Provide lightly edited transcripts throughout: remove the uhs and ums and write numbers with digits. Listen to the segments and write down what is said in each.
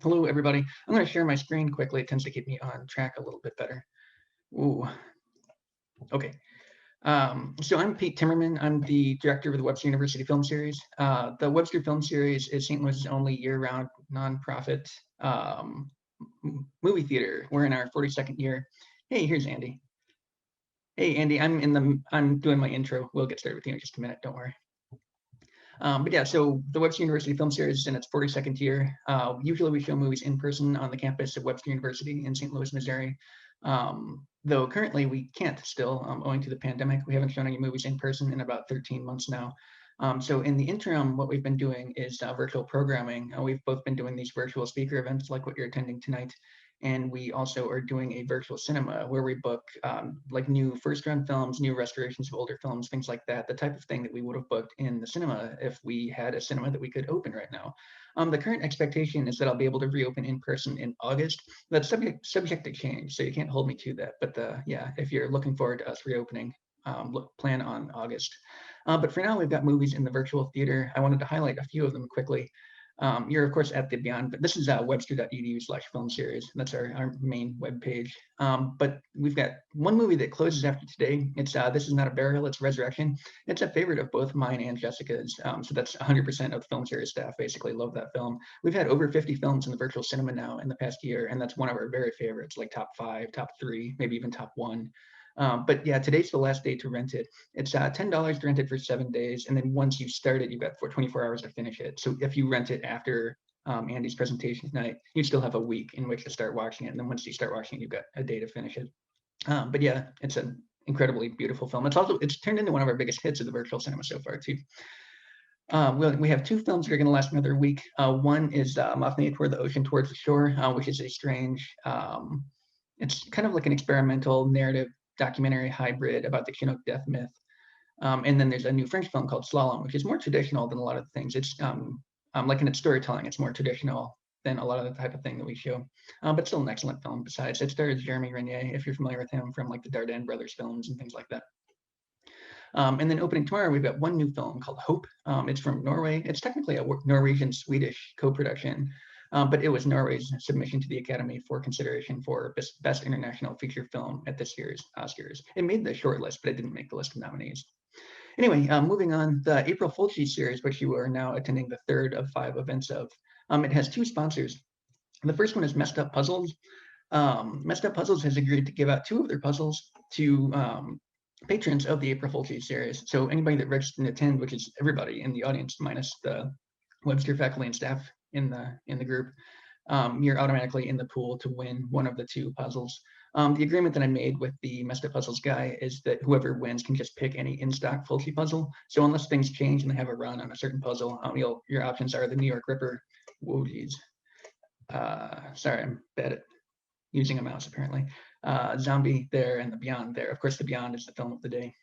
Hello, everybody. I'm going to share my screen quickly. It tends to keep me on track a little bit better. Ooh, okay. So I'm Pete Timmerman. I'm the director of the Webster University Film Series. The Webster Film Series is St. Louis's only year-round nonprofit movie theater. We're in our 42nd year. Hey, here's Andy. Hey, Andy. I'm doing my intro. We'll get started with you in just a minute. Don't worry. But yeah, so the Webster University Film Series is in its 42nd year. Usually we show movies in person on the campus of Webster University in St. Louis, Missouri. Though currently we can't still, owing to the pandemic. We haven't shown any movies in person in about 13 months now. So in the interim, what we've been doing is virtual programming. We've both been doing these virtual speaker events like what you're attending tonight. And we also are doing a virtual cinema where we book like new first run films, new restorations of older films, things like that, the type of thing that we would have booked in the cinema if we had a cinema that we could open right now. The current expectation is that I'll be able to reopen in person in August. That's subject to change, so you can't hold me to that. But yeah, if you're looking forward to us reopening, plan on August. But for now, we've got movies in the virtual theater. I wanted to highlight a few of them quickly. You're of course at the Beyond, but this is webster.edu/film series. That's our main web page. But we've got one movie that closes after today. It's This Is Not a Burial, it's Resurrection. It's a favorite of both mine and Jessica's. So that's 100% of the film series staff basically love that film. We've had over 50 films in the virtual cinema now in the past year, and that's one of our very favorites, like top 5, top 3, maybe even top 1. But yeah, today's the last day to rent it. It's $10 to rent it for 7 days, and then once you start it, you've got 24 hours to finish it. So if you rent it after Andy's presentation tonight, you still have a week in which to start watching it. And then once you start watching it, you've got a day to finish it. But yeah, it's an incredibly beautiful film. It's turned into one of our biggest hits of the virtual cinema so far too. We have 2 films that are going to last another week. One is Mothman Toward the Ocean Towards the Shore, which is a strange, it's kind of like an experimental narrative documentary hybrid about the Chinook death myth. And then there's a new French film called Slalom, which is more traditional than a lot of the things. It's like in its storytelling, it's more traditional than a lot of the type of thing that we show, but still an excellent film. Besides, it stars Jeremy Renier, if you're familiar with him from like the Dardenne Brothers films and things like that. And then opening tomorrow, we've got one new film called Hope. It's from Norway. It's technically a Norwegian-Swedish co-production, but it was Norway's submission to the Academy for consideration for Best International Feature Film at this year's Oscars. It made the short list, but it didn't make the list of nominees. Anyway, moving on, the April Fulci series, which you are now attending the 3rd of 5 events of, it has 2 sponsors. The first one is Messed Up Puzzles. Messed Up Puzzles has agreed to give out 2 of their puzzles to patrons of the April Fulci series. So anybody that registered to attend, which is everybody in the audience minus the Webster faculty and staff in the group, you're automatically in the pool to win one of the 2 puzzles. The agreement that I made with the Messed Up Puzzles guy is that whoever wins can just pick any in-stock Fulci puzzle. So unless things change and they have a run on a certain puzzle, your options are the New York Ripper. Whoa, geez. Sorry, I'm bad at using a mouse apparently. Zombie there and the Beyond there. Of course, the Beyond is the film of the day.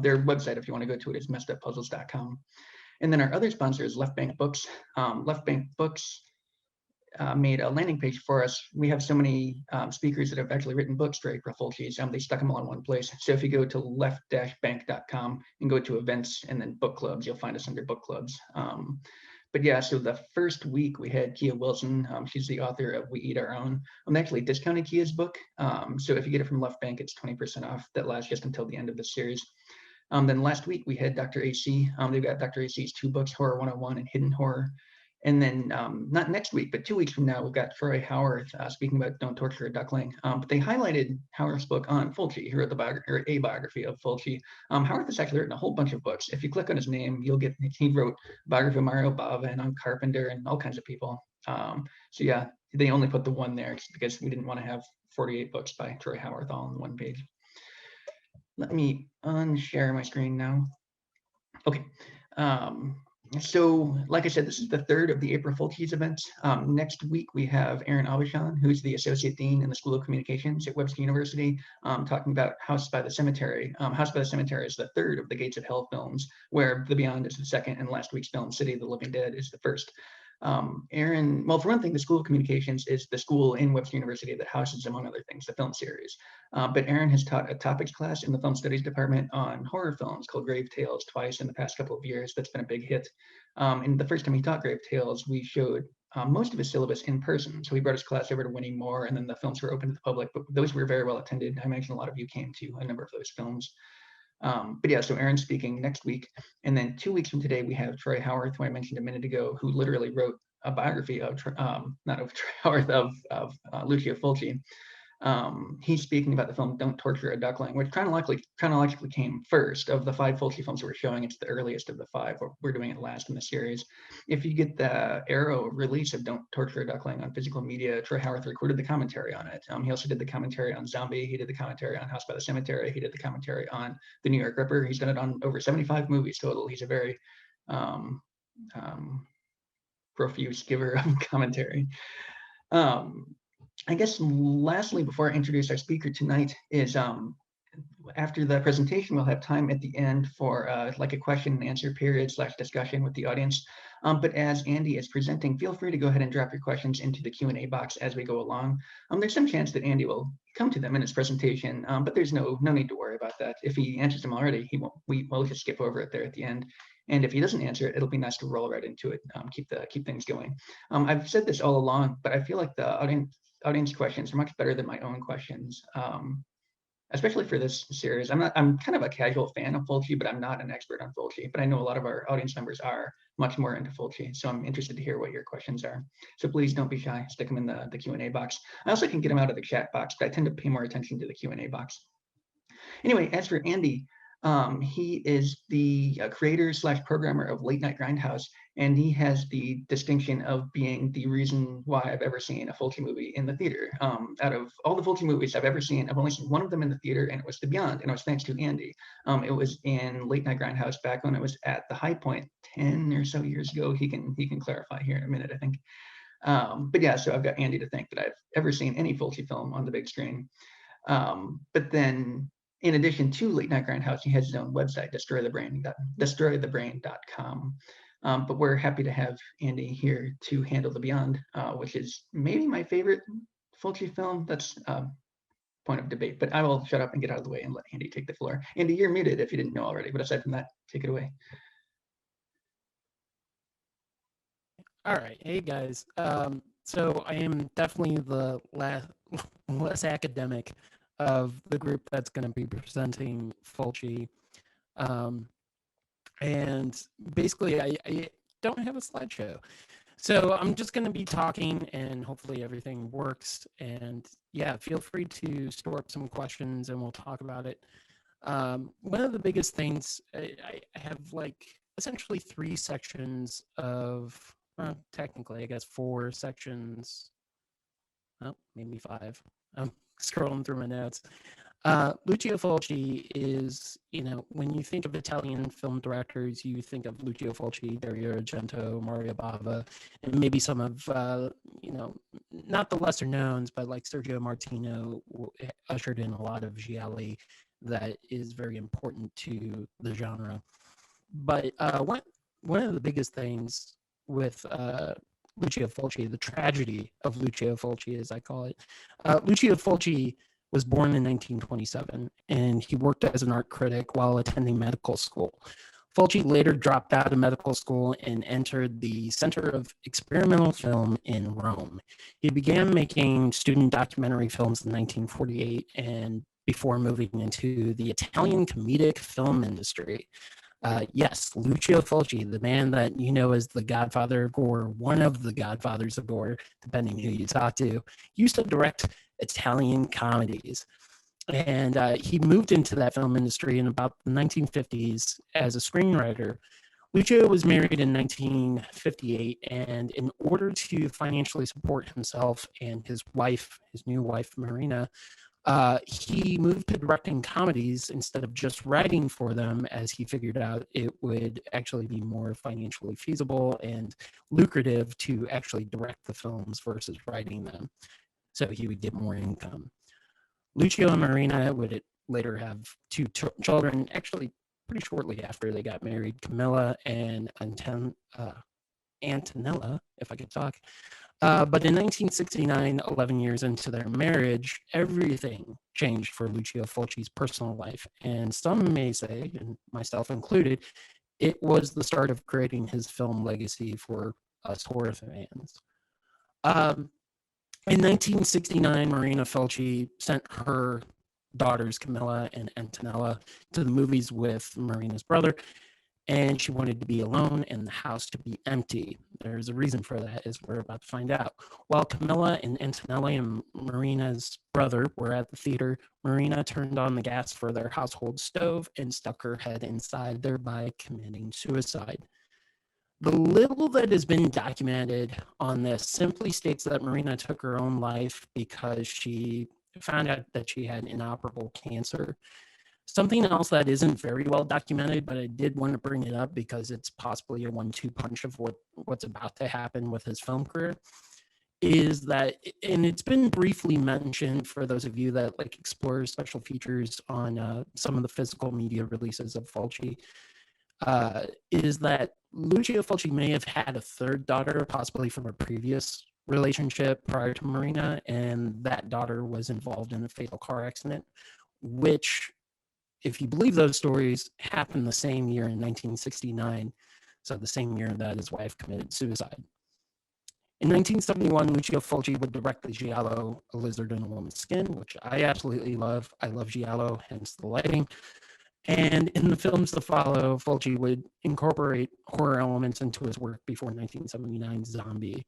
Their website, if you want to go to it, is messeduppuzzles.com. And then our other sponsor is Left Bank Books. Left Bank Books made a landing page for us. We have so many speakers that have actually written books for April Fulci's. They stuck them all in one place. So if you go to left-bank.com and go to events and then book clubs, you'll find us under book clubs. But yeah, so the first week we had Kia Wilson. She's the author of We Eat Our Own. I'm actually discounting Kia's book. So if you get it from Left Bank, it's 20% off. That lasts just until the end of the series. Then last week we had Dr. AC. They've got Dr. AC's 2 books, Horror 101 and Hidden Horror. And then not next week, but 2 weeks from now, we've got Troy Howarth speaking about Don't Torture a Duckling. But they highlighted Howarth's book on Fulci. He wrote a biography of Fulci. Howarth has actually written a whole bunch of books. If you click on his name, he wrote biography of Mario Bava and on Carpenter and all kinds of people. So yeah, they only put the one there because we didn't want to have 48 books by Troy Howarth all on one page. Let me unshare my screen now. Okay. So, like I said, this is the 3rd of the April Fulci's events. Next week, we have Aaron Abishan, who's the Associate Dean in the School of Communications at Webster University, talking about House by the Cemetery. House by the Cemetery is the 3rd of the Gates of Hell films, where The Beyond is the 2nd, and last week's film, City of the Living Dead, is the 1st. Aaron, well, for one thing, the School of Communications is the school in Webster University that houses, among other things, the film series. But Aaron has taught a topics class in the film studies department on horror films called Grave Tales twice in the past couple of years. That's been a big hit. And the first time he taught Grave Tales, we showed most of his syllabus in person. So he brought his class over to Winnie Moore, and then the films were open to the public, but those were very well attended. I imagine a lot of you came to a number of those films. But yeah, so Aaron's speaking next week. And then 2 weeks from today, we have Troy Howarth, who I mentioned a minute ago, who literally wrote a biography of, not of Troy Howarth, of Lucio Fulci. He's speaking about the film Don't Torture a Duckling, which chronologically came first of the 5 Fulci films we're showing. It's the earliest of the 5. We're doing it last in the series. If you get the Arrow release of Don't Torture a Duckling on physical media, Troy Howarth recorded the commentary on it. He also did the commentary on Zombie. He did the commentary on House by the Cemetery. He did the commentary on The New York Ripper. He's done it on over 75 movies total. He's a very profuse giver of commentary. I guess lastly, before I introduce our speaker tonight, is after the presentation, we'll have time at the end for like a question and answer period / discussion with the audience. But as Andy is presenting, feel free to go ahead and drop your questions into the Q&A box as we go along. There's some chance that Andy will come to them in his presentation, but there's no need to worry about that. If he answers them already, we'll just skip over it there at the end. And if he doesn't answer it, it'll be nice to roll right into it, keep things going. I've said this all along, but I feel like the audience questions are much better than my own questions, especially for this series. I'm kind of a casual fan of Fulci, but I'm not an expert on Fulci. But I know a lot of our audience members are much more into Fulci, so I'm interested to hear what your questions are. So please don't be shy. Stick them in the Q&A box. I also can get them out of the chat box, but I tend to pay more attention to the Q&A box. Anyway, as for Andy, he is the creator / programmer of Late Night Grindhouse, and he has the distinction of being the reason why I've ever seen a Fulci movie in the theater. Out of all the Fulci movies I've ever seen, I've only seen one of them in the theater, and it was The Beyond, and it was thanks to Andy. It was in Late Night Grindhouse back when it was at the High Point 10 or so years ago. He can clarify here in a minute, I think. But yeah, so I've got Andy to thank that I've ever seen any Fulci film on the big screen. But then, in addition to Late Night Grindhouse, he has his own website, destroythebrain.com. But we're happy to have Andy here to handle The Beyond, which is maybe my favorite Fulci film. That's a point of debate, but I will shut up and get out of the way and let Andy take the floor. Andy, you're muted if you didn't know already, but aside from that, take it away. All right. Hey, guys. So I am definitely the less academic of the group that's going to be presenting Fulci. And basically, I don't have a slideshow. So I'm just going to be talking, and hopefully everything works. And yeah, feel free to store up some questions, and we'll talk about it. One of the biggest things, I have like essentially 3 sections of, technically, I guess 4 sections. Oh, maybe 5. I'm scrolling through my notes. Lucio Fulci is, when you think of Italian film directors, you think of Lucio Fulci, Dario Argento, Mario Bava, and maybe some of, not the lesser knowns, but like Sergio Martino ushered in a lot of gialli that is very important to the genre. But one of the biggest things with Lucio Fulci, the tragedy of Lucio Fulci, as I call it, Lucio Fulci was born in 1927, and he worked as an art critic while attending medical school. Fulci later dropped out of medical school and entered the Center of Experimental Film in Rome. He began making student documentary films in 1948 and before moving into the Italian comedic film industry. Yes, Lucio Fulci, the man that you know as the godfather of gore, one of the godfathers of gore, depending who you talk to, used to direct Italian comedies. And he moved into that film industry in about the 1950s as a screenwriter. Lucio was married in 1958, and in order to financially support himself and his new wife, Marina, he moved to directing comedies instead of just writing for them, as he figured out it would actually be more financially feasible and lucrative to actually direct the films versus writing them. So he would get more income. Lucio and Marina would later have 2 children, actually pretty shortly after they got married, Camilla and Antonella, if I could talk. But in 1969, 11 years into their marriage, everything changed for Lucio Fulci's personal life. And some may say, and myself included, it was the start of creating his film legacy for us horror fans. In 1969, Marina Fulci sent her daughters Camilla and Antonella to the movies with Marina's brother, and she wanted to be alone and the house to be empty. There's a reason for that, as we're about to find out. While Camilla and Antonella and Marina's brother were at the theater, Marina turned on the gas for their household stove and stuck her head inside, thereby committing suicide. The little that has been documented on this simply states that Marina took her own life because she found out that she had inoperable cancer. Something else that isn't very well documented, but I did want to bring it up because it's possibly a 1-2 punch of what's about to happen with his film career, is that, and it's been briefly mentioned for those of you that like explore special features on some of the physical media releases of Fulci, is that Lucio Fulci may have had a third daughter, possibly from a previous relationship prior to Marina, and that daughter was involved in a fatal car accident, which, if you believe those stories, happened the same year in 1969, so the same year that his wife committed suicide. In 1971, Lucio Fulci would direct the giallo A Lizard in a Woman's Skin, which I absolutely love. I love giallo, hence the lighting. And in the films to follow, Fulci would incorporate horror elements into his work before 1979 Zombie,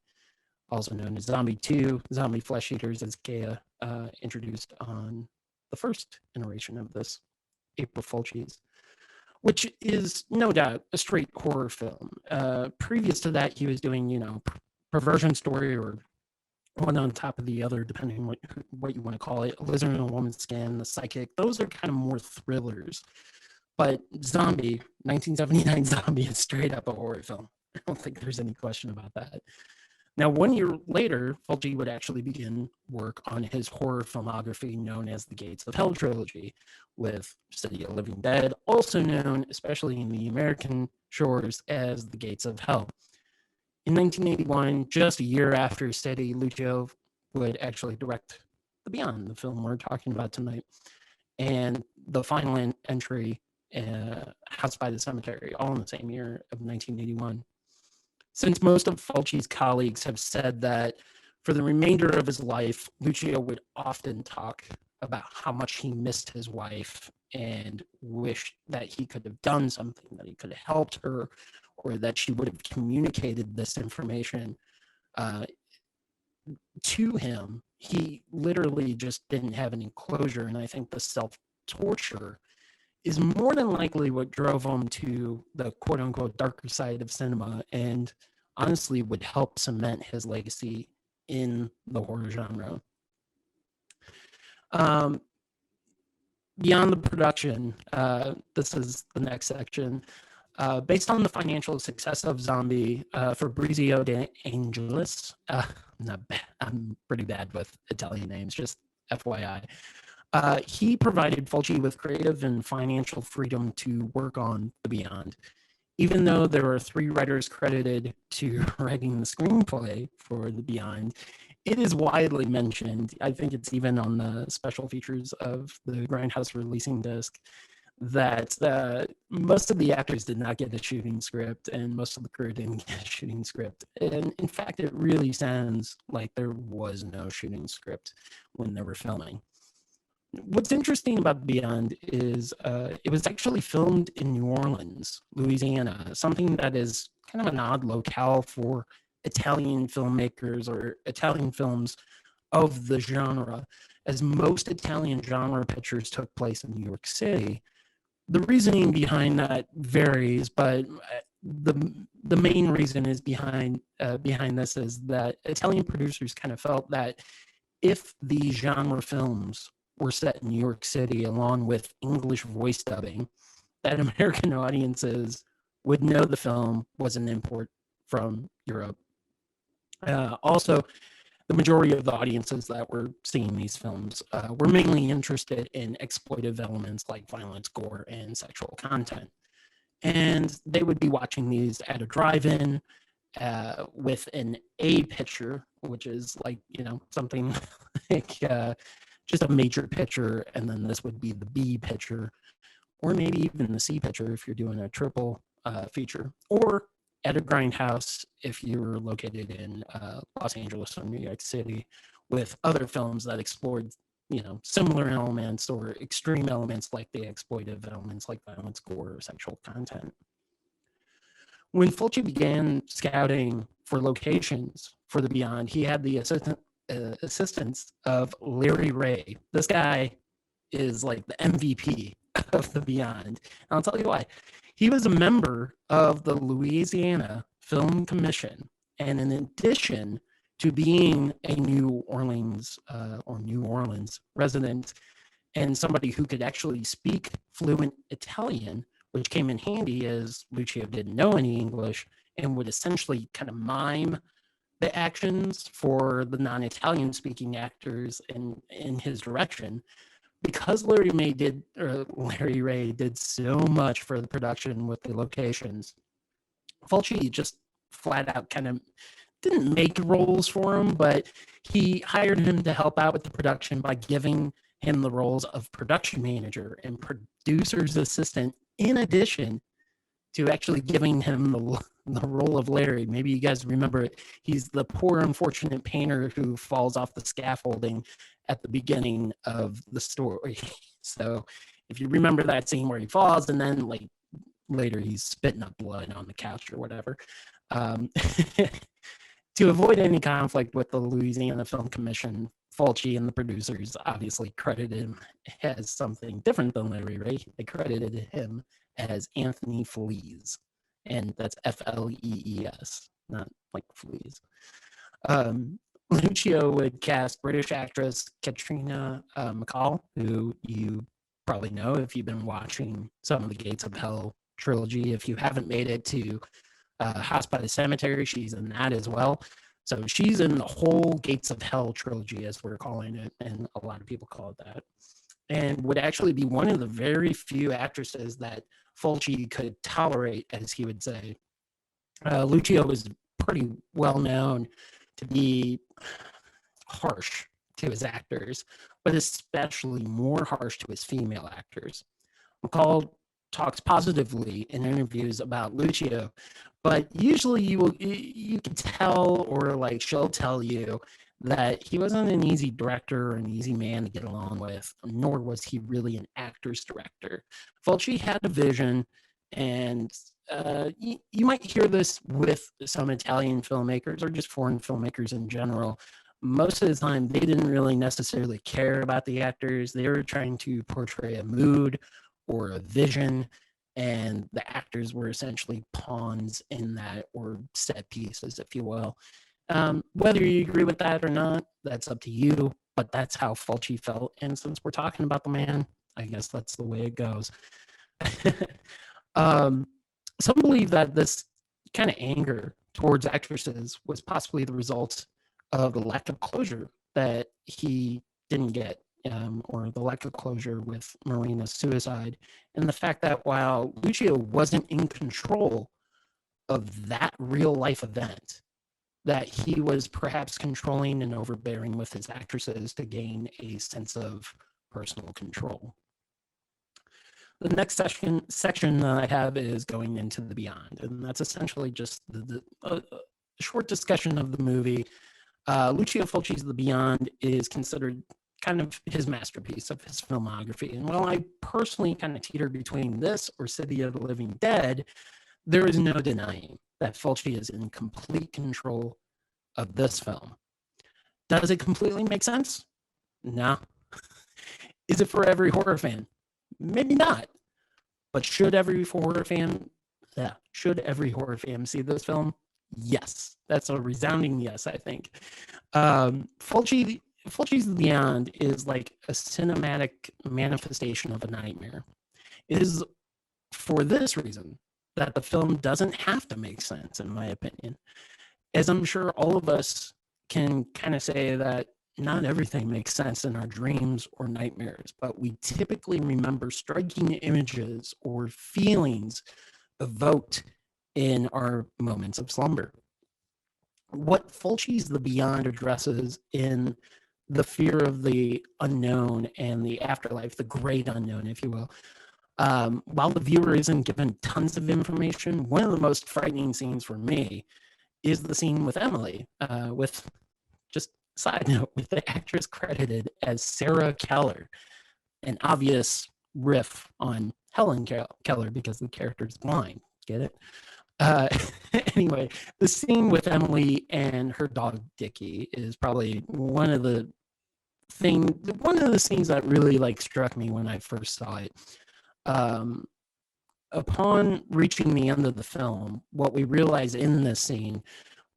also known as Zombie 2, Zombie Flesh Eaters, as Gaia introduced on the first iteration of this, April Fulci's, which is no doubt a straight horror film. Previous to that, he was doing, perversion story or one on top of the other, depending on what you want to call it. A Lizard in a Woman's Skin, The Psychic, those are kind of more thrillers. But Zombie, 1979 Zombie, is straight up a horror film. I don't think there's any question about that. Now, 1 year later, Fulci would actually begin work on his horror filmography known as the Gates of Hell trilogy, with City of Living Dead, also known, especially in the American shores, as the Gates of Hell. In 1981, just a year after City, Lucio would actually direct The Beyond, the film we're talking about tonight, and the final entry, House by the Cemetery, all in the same year of 1981. Since most of Fulci's colleagues have said that for the remainder of his life, Lucio would often talk about how much he missed his wife and wished that he could have done something, that he could have helped her, or that she would have communicated this information to him. He literally just didn't have any closure, and I think the self-torture is more than likely what drove him to the quote-unquote darker side of cinema, and honestly would help cement his legacy in the horror genre. Beyond the production, this is the next section. Based on the financial success of Zombie, Fabrizio De Angelis, I'm pretty bad with Italian names, just FYI. He provided Fulci with creative and financial freedom to work on The Beyond. Even though there are 3 writers credited to writing the screenplay for The Beyond, it is widely mentioned, I think it's even on the special features of the Grindhouse releasing disc, that most of the actors did not get a shooting script and most of the crew didn't get a shooting script. And in fact, it really sounds like there was no shooting script when they were filming. What's interesting about Beyond is it was actually filmed in New Orleans, Louisiana, something that is kind of an odd locale for Italian filmmakers or Italian films of the genre, as most Italian genre pictures took place in New York City. The reasoning behind that varies, but the main reason is behind this is that Italian producers kind of felt that if the genre films were set in New York City along with English voice dubbing, that American audiences would know the film was an import from Europe. Also, the majority of the audiences that were seeing these films were mainly interested in exploitive elements like violence, gore, and sexual content. And they would be watching these at a drive-in with an A picture, which is like, something like just a major picture, and then this would be the B picture, or maybe even the C picture if you're doing a triple feature, or at a grindhouse if you're located in Los Angeles or New York City, with other films that explored, similar elements or extreme elements like the exploitive elements like violence, gore, or sexual content. When Fulci began scouting for locations for the Beyond, he had the assistance of Larry Ray. This guy is like the MVP of the Beyond. And I'll tell you why. He was a member of the Louisiana Film Commission, and in addition to being a New Orleans resident and somebody who could actually speak fluent Italian, which came in handy as Lucio didn't know any English and would essentially kind of mime the actions for the non-Italian speaking actors in his direction. Because Larry Ray did so much for the production with the locations, Fulci just flat out kind of didn't make roles for him, but he hired him to help out with the production by giving him the roles of production manager and producer's assistant, in addition to actually giving him the role of Larry. Maybe you guys remember it. He's the poor, unfortunate painter who falls off the scaffolding at the beginning of the story. So if you remember that scene where he falls and then like later he's spitting up blood on the couch or whatever. To avoid any conflict with the Louisiana Film Commission, Fulci and the producers obviously credited him as something different than Larry Ray. They credited him as Anthony Flees, and that's Flees, not like fleas. Lucio would cast British actress Catriona MacColl, who you probably know if you've been watching some of the Gates of Hell trilogy. If you haven't made it to House by the Cemetery, she's in that as well. So she's in the whole Gates of Hell trilogy, as we're calling it, and a lot of people call it that, and would actually be one of the very few actresses that Fulci could tolerate, as he would say. Lucio was pretty well known to be harsh to his actors, but especially more harsh to his female actors. MacColl talks positively in interviews about Lucio, but usually you can tell, or like she'll tell you, that he wasn't an easy director or an easy man to get along with, nor was he really an actor's director. Fulci had a vision, and you might hear this with some Italian filmmakers or just foreign filmmakers in general. Most of the time, they didn't really necessarily care about the actors. They were trying to portray a mood or a vision, and the actors were essentially pawns in that, or set pieces, if you will. Whether you agree with that or not, that's up to you, but that's how Fulci felt. And since we're talking about the man, I guess that's the way it goes. Some believe that this kind of anger towards actresses was possibly the result of the lack of closure that he didn't get, or the lack of closure with Marina's suicide, and the fact that while Lucio wasn't in control of that real life event, that he was perhaps controlling and overbearing with his actresses to gain a sense of personal control. The next section that I have is going into the Beyond, and that's essentially just a short discussion of the movie. Lucio Fulci's The Beyond is considered kind of his masterpiece of his filmography. And while I personally kind of teeter between this or City of the Living Dead, there is no denying that Fulci is in complete control of this film. Does it completely make sense? No. Is it for every horror fan? Maybe not. But should every horror fan see this film? Yes. That's a resounding yes, I think. Fulci's The Beyond is like a cinematic manifestation of a nightmare. It is for this reason that the film doesn't have to make sense, in my opinion. As I'm sure all of us can kind of say that not everything makes sense in our dreams or nightmares, but we typically remember striking images or feelings evoked in our moments of slumber. What Fulci's The Beyond addresses in the fear of the unknown and the afterlife, the great unknown, if you will, While the viewer isn't given tons of information, one of the most frightening scenes for me is the scene with Emily, with, just side note, with the actress credited as Sarah Keller, an obvious riff on Helen Keller because the character is blind. Get it? Uh, anyway, the scene with Emily and her dog Dickie is probably one of the scenes that really like struck me when I first saw it. Upon reaching the end of the film, what we realize in this scene,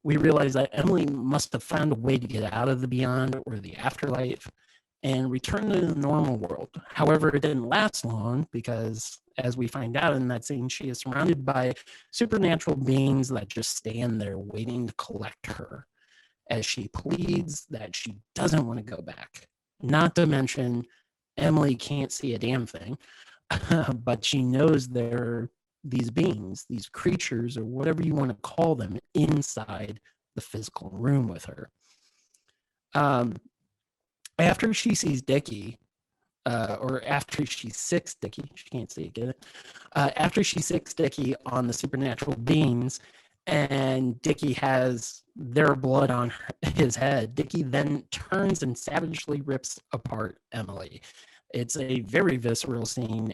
we realize that Emily must have found a way to get out of the beyond or the afterlife and return to the normal world. However, it didn't last long because, as we find out in that scene, she is surrounded by supernatural beings that just stand there waiting to collect her as she pleads that she doesn't want to go back. Not to mention, Emily can't see a damn thing, but she knows there are these beings, these creatures, or whatever you want to call them, inside the physical room with her. After she sees Dickie, or after she sicks Dickie, she can't see it, get it? After she sicks Dickie on the supernatural beings, and Dickie has their blood on his head, Dickie then turns and savagely rips apart Emily. It's a very visceral scene,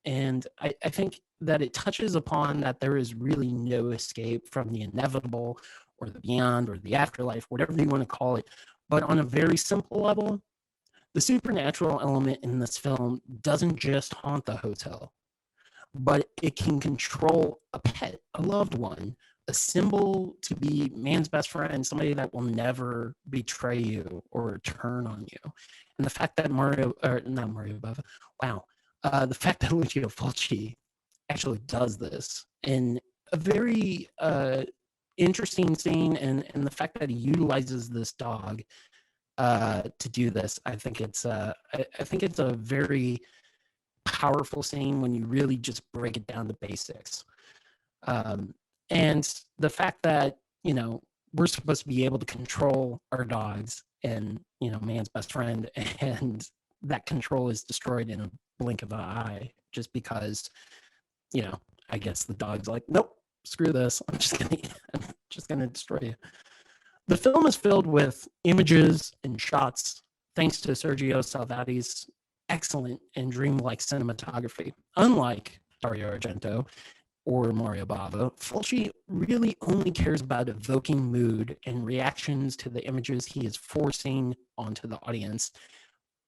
and I think that it touches upon that there is really no escape from the inevitable or the beyond or the afterlife, whatever you want to call it. But on a very simple level, the supernatural element in this film doesn't just haunt the hotel, but it can control a pet, a loved one, a symbol to be man's best friend, somebody that will never betray you or turn on you. And the fact that the fact that Lucio Fulci actually does this in a very interesting scene, and the fact that he utilizes this dog to do this, I think it's a very powerful scene when you really just break it down to basics. And the fact that, we're supposed to be able to control our dogs and, man's best friend, and that control is destroyed in a blink of an eye just because, I guess the dog's like, nope, screw this. I'm just gonna destroy you. The film is filled with images and shots thanks to Sergio Salvati's excellent and dreamlike cinematography. Unlike Dario Argento or Mario Bava, Fulci really only cares about evoking mood and reactions to the images he is forcing onto the audience.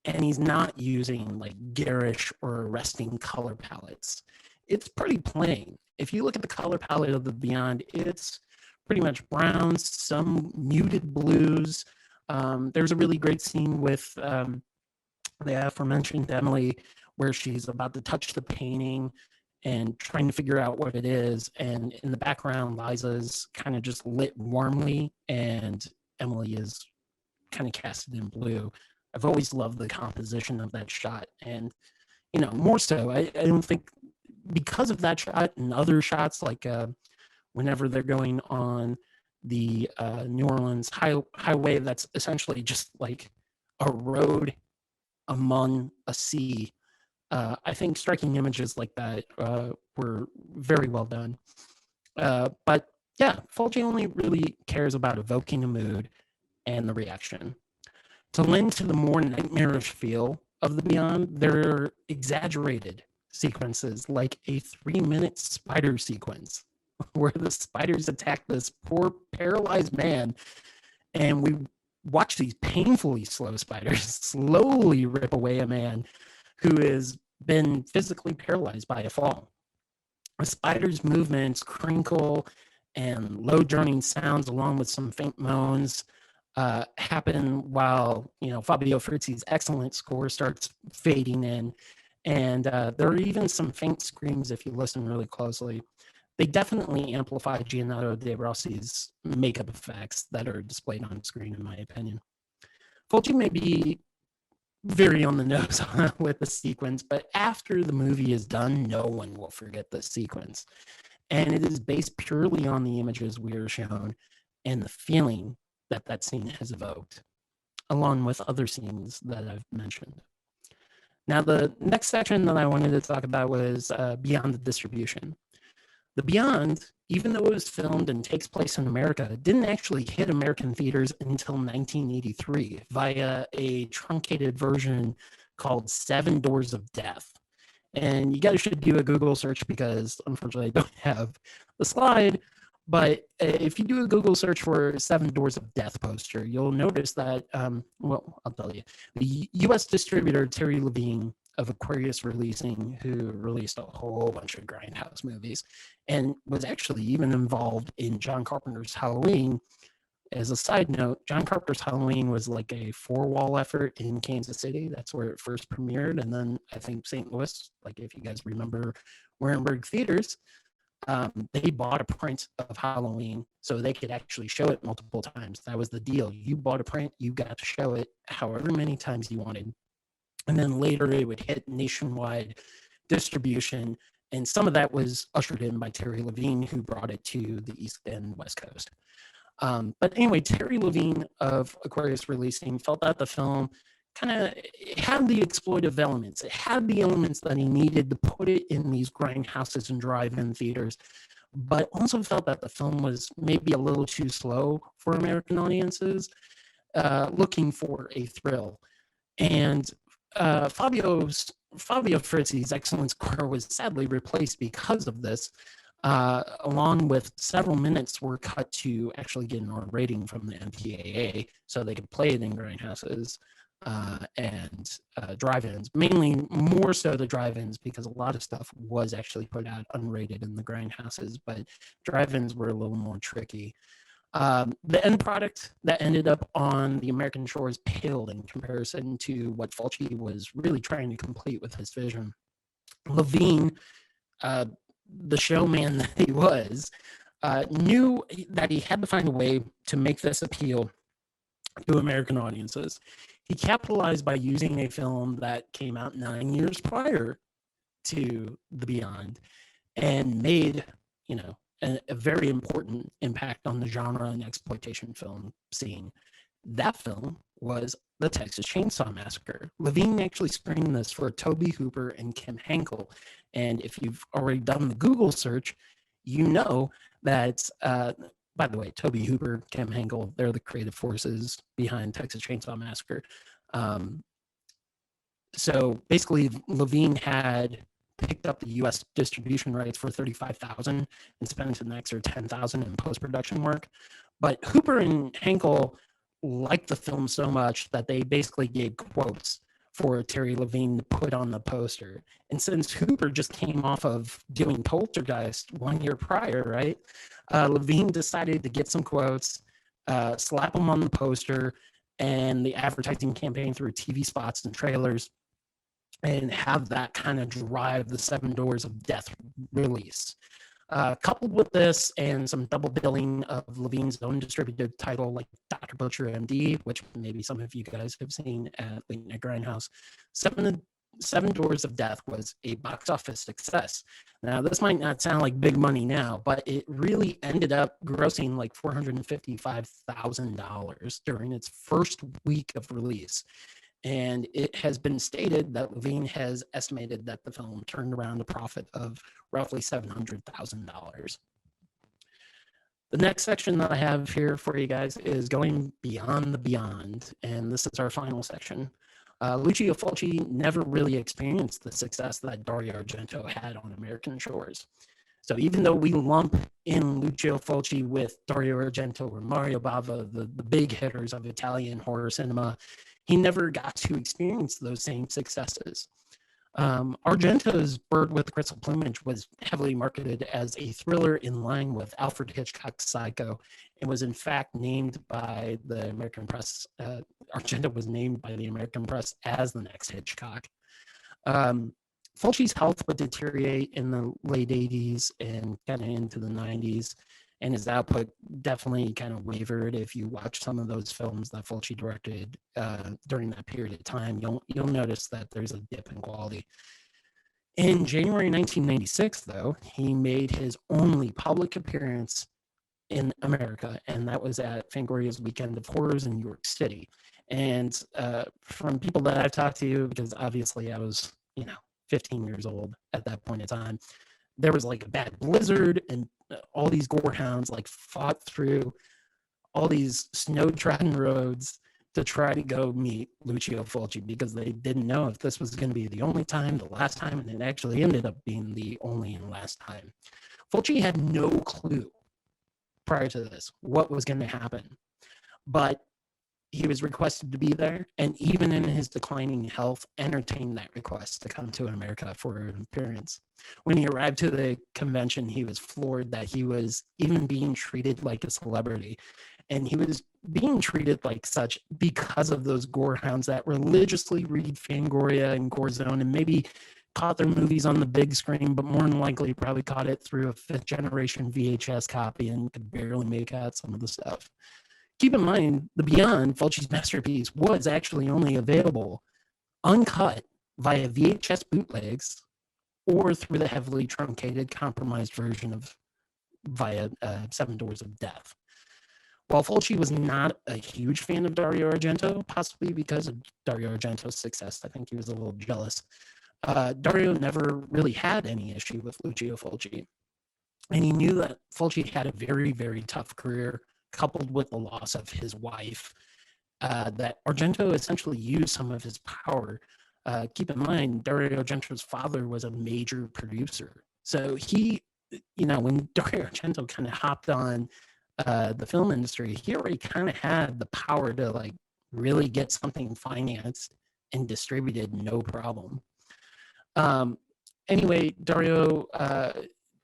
And he's not using like garish or arresting color palettes. It's pretty plain. If you look at the color palette of the Beyond, it's pretty much browns, some muted blues. There's a really great scene with the aforementioned Emily where she's about to touch the painting and trying to figure out what it is. And in the background, Liza's kind of just lit warmly and Emily is kind of casted in blue. I've always loved the composition of that shot. And, more so, I don't think because of that shot and other shots, like whenever they're going on the New Orleans highway, that's essentially just like a road among a sea. I think striking images like that were very well done. But yeah, Fulci only really cares about evoking a mood and the reaction. To lend to the more nightmarish feel of the Beyond, there are exaggerated sequences like a 3-minute spider sequence where the spiders attack this poor paralyzed man, and we watch these painfully slow spiders slowly rip away a man who has been physically paralyzed by a fall. The spider's movements crinkle and low droning sounds along with some faint moans happen while Fabio Frizzi's excellent score starts fading in, and there are even some faint screams if you listen really closely. They definitely amplify Giannato De Rossi's makeup effects that are displayed on screen, in my opinion. Fulci may be very on the nose with the sequence, but after the movie is done, no one will forget the sequence. And it is based purely on the images we are shown and the feeling that scene has evoked, along with other scenes that I've mentioned. Now, the next section that I wanted to talk about was beyond the distribution. The Beyond, even though it was filmed and takes place in America, didn't actually hit American theaters until 1983 via a truncated version called Seven Doors of Death. And you guys should do a Google search because unfortunately I don't have the slide. But if you do a Google search for Seven Doors of Death poster, you'll notice that, well, I'll tell you, the US distributor Terry Levine of Aquarius Releasing, who released a whole bunch of Grindhouse movies and was actually even involved in John Carpenter's Halloween. As a side note, John Carpenter's Halloween was like a four-wall effort in Kansas City. That's where it first premiered. And then I think St. Louis, like if you guys remember Warenberg Theaters, they bought a print of Halloween so they could actually show it multiple times. That was the deal. You bought a print, you got to show it however many times you wanted. And then later it would hit nationwide distribution. And some of that was ushered in by Terry Levine, who brought it to the East and West Coast. But anyway, Terry Levine of Aquarius Releasing felt that the film kind of had the exploitive elements. It had the elements that he needed to put it in these grindhouses and drive-in theaters, but also felt that the film was maybe a little too slow for American audiences looking for a thrill. And Fabio Frizzi's excellent score was sadly replaced because of this. Along with several minutes were cut to actually get an R rating from the MPAA so they could play it in grindhouses and drive-ins, mainly more so the drive-ins because a lot of stuff was actually put out unrated in the grindhouses, but drive-ins were a little more tricky. The end product that ended up on the American shores paled in comparison to what Fulci was really trying to complete with his vision. Levine, the showman that he was, knew that he had to find a way to make this appeal to American audiences. He capitalized by using a film that came out 9 years prior to The Beyond and made, a very important impact on the genre and exploitation film scene. That film was the Texas Chainsaw Massacre. Levine actually screened this for Tobe Hooper and Kim Henkel. And if you've already done the Google search, you know that, by the way, Tobe Hooper, Kim Henkel, they're the creative forces behind Texas Chainsaw Massacre. So basically, Levine had picked up the U.S. distribution rights for $35,000 and spent an extra $10,000 in post-production work. But Hooper and Henkel liked the film so much that they basically gave quotes for Terry Levine to put on the poster. And since Hooper just came off of doing Poltergeist 1 year prior, right, Levine decided to get some quotes, slap them on the poster, and the advertising campaign through TV spots and trailers, and have that kind of drive the Seven Doors of Death release. Coupled with this and some double billing of Levine's own distributed title like Dr. Butcher MD, which maybe some of you guys have seen at Late Night Grindhouse, Seven Doors of Death was a box office success. Now, this might not sound like big money now, but it really ended up grossing like $455,000 during its first week of release. And it has been stated that Levine has estimated that the film turned around a profit of roughly $700,000. The next section that I have here for you guys is going beyond the beyond, and this is our final section. Lucio Fulci never really experienced the success that Dario Argento had on American shores. So even though we lump in Lucio Fulci with Dario Argento or Mario Bava, the big hitters of Italian horror cinema, he never got to experience those same successes. Argento's Bird with Crystal Plumage was heavily marketed as a thriller in line with Alfred Hitchcock's Psycho, and was in fact named by the American press. Argento was named by the American press as the next Hitchcock. Fulci's health would deteriorate in the late 80s and kind of into the 90s, and his output definitely kind of wavered. If you watch some of those films that Fulci directed during that period of time, you'll notice that there's a dip in quality. In January 1996, though, he made his only public appearance in America, and that was at Fangoria's Weekend of Horrors in New York City. And from people that I've talked to, because obviously I was, 15 years old at that point in time, there was like a bad blizzard, and all these gorehounds like fought through all these snow-trodden roads to try to go meet Lucio Fulci, because they didn't know if this was going to be the only time, the last time, and it actually ended up being the only and last time. Fulci had no clue prior to this what was going to happen, but he was requested to be there, and even in his declining health, entertained that request to come to America for an appearance. When he arrived to the convention, he was floored that he was even being treated like a celebrity. And he was being treated like such because of those gorehounds that religiously read Fangoria and Gorezone and maybe caught their movies on the big screen, but more than likely probably caught it through a fifth generation VHS copy and could barely make out some of the stuff. Keep in mind, the Beyond, Fulci's masterpiece, was actually only available uncut via VHS bootlegs or through the heavily truncated, compromised version of via Seven Doors of Death. While Fulci was not a huge fan of Dario Argento, possibly because of Dario Argento's success, I think he was a little jealous, Dario never really had any issue with Lucio Fulci. And he knew that Fulci had a very, very tough career, coupled with the loss of his wife, that Argento essentially used some of his power. Keep in mind, Dario Argento's father was a major producer. So he, when Dario Argento kind of hopped on the film industry, he already kind of had the power to like really get something financed and distributed, no problem. Anyway, Dario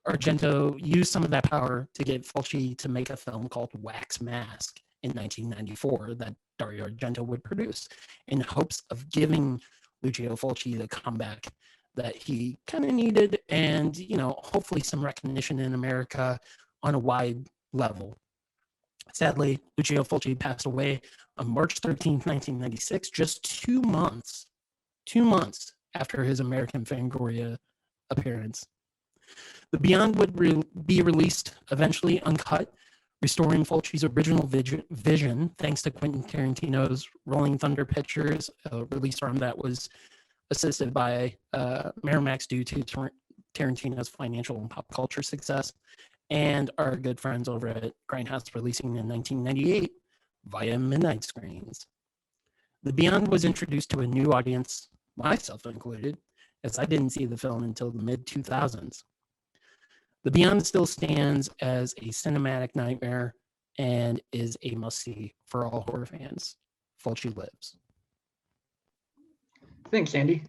Argento used some of that power to get Fulci to make a film called Wax Mask in 1994 that Dario Argento would produce in hopes of giving Lucio Fulci the comeback that he kind of needed, and hopefully some recognition in America on a wide level. Sadly, Lucio Fulci passed away on March 13th, 1996, just 2 months after his American Fangoria appearance. The Beyond would be released eventually uncut, restoring Fulci's original vision thanks to Quentin Tarantino's Rolling Thunder Pictures, a release arm that was assisted by Miramax due to Tarantino's financial and pop culture success, and our good friends over at Grindhouse releasing in 1998 via midnight screenings. The Beyond was introduced to a new audience, myself included, as I didn't see the film until the mid-2000s. The Beyond still stands as a cinematic nightmare and is a must-see for all horror fans. Fulci lives. Thanks, Andy.